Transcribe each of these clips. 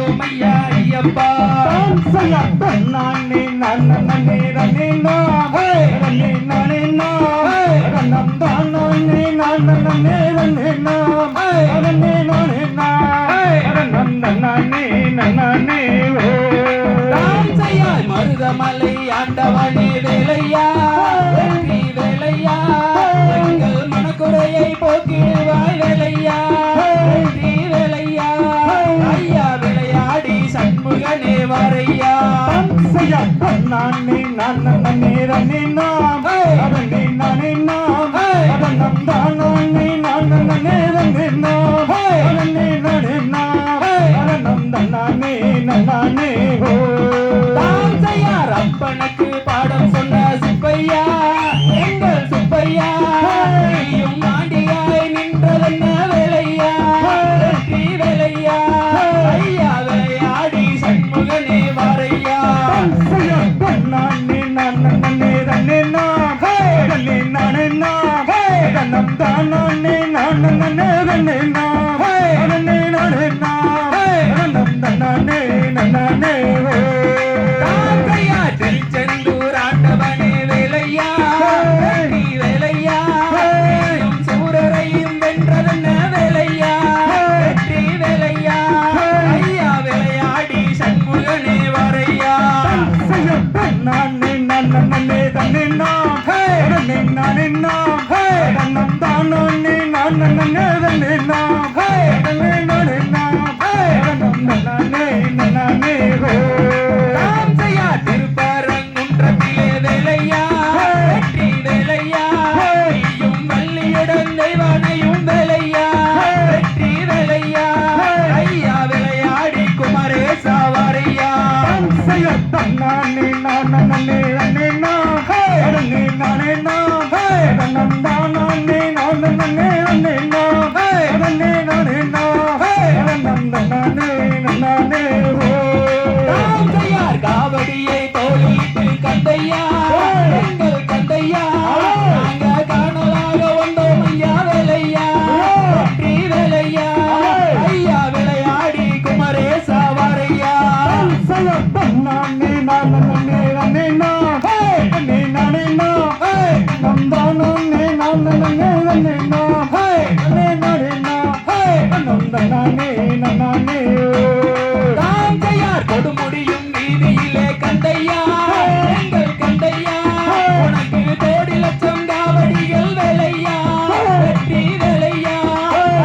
வந்தோம் ஐயா ஐயப்பா நானே நானே ரனே நானே நானே நம் தானே நானே ரனே நானே நானே நானே நானே மருதமலை ஆண்டவனே வேலையா வெற்றி வேலையா எங்கள் மனக்குறையை போக்கிடுவாய் வேலையா வெற்றி வேலையா ஐயா விளையாடி சண்முகனே வரையா நானே நானே ரனே நானே நானே நம் தானே நானே ரனே நானே நானே நம் தானே நானே ஹோ அப்பனுக்கு பாடம் சொன்ன சுப்பையா எங்கள் சுப்பையா நீயும் ஆண்டியாய் நின்றதென்ன வேலையா வெற்றி வேலையா ஐயா விளையாடி சண்முகனே வரையா நானே நானே ரனே நானே நானே நம் தானே நானே ரனே நானே நானே நம் தானே நானே திருச்செந்தூர் ஆண்டவனே வேலையா வெற்றி வேலையா சூரரையும் வென்றதென்ன வேலையா வெற்றி வேலையா ஐயா விளையாடி சண்முகனே வரையா நானே நானே தன்னே நானே நானே நம் தானே நானே தன்னே நானே நானே நம் நானே நானே ஹோ திருப்பரங்குன்றத்திலே வேலையா வெற்றி வேலையா நீயும் வள்ளியுடன் தெய்வானையும் வேலையா வெற்றி வேலையா ஐயா விளையாடி குமரேசா வரையா நானே நானே ரனே நானே நானே நம் தானே நானே ரனே நானே நானே நம் தானே நானே ஹோ காவடியை தோளிட்டு கந்தையா எங்கள் கந்தையா நாங்க காணலாக வந்தோம் ஐயா வேலையா வெற்றி வேலையா ஐயா விளையாடி குமரேசா வரையா நானே நானே ரனே நானே நானே நம் தானே நானே ரனே நானே நானே நம் தானே நானே கொடுமுடியும் வீதியிலே கந்தையா எங்கள் கந்தையா உனக்கு கோடி லட்சம் காவடிகள் வேலையா வெற்றி வேலையா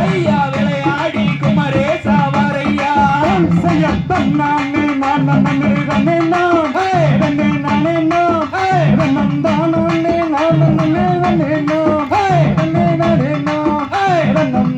ஐயா விளையாடி குமரேசா வரையா நானே நானே ரனே நானே நானே நம் தானே நானே ரனே நானே நானே நம்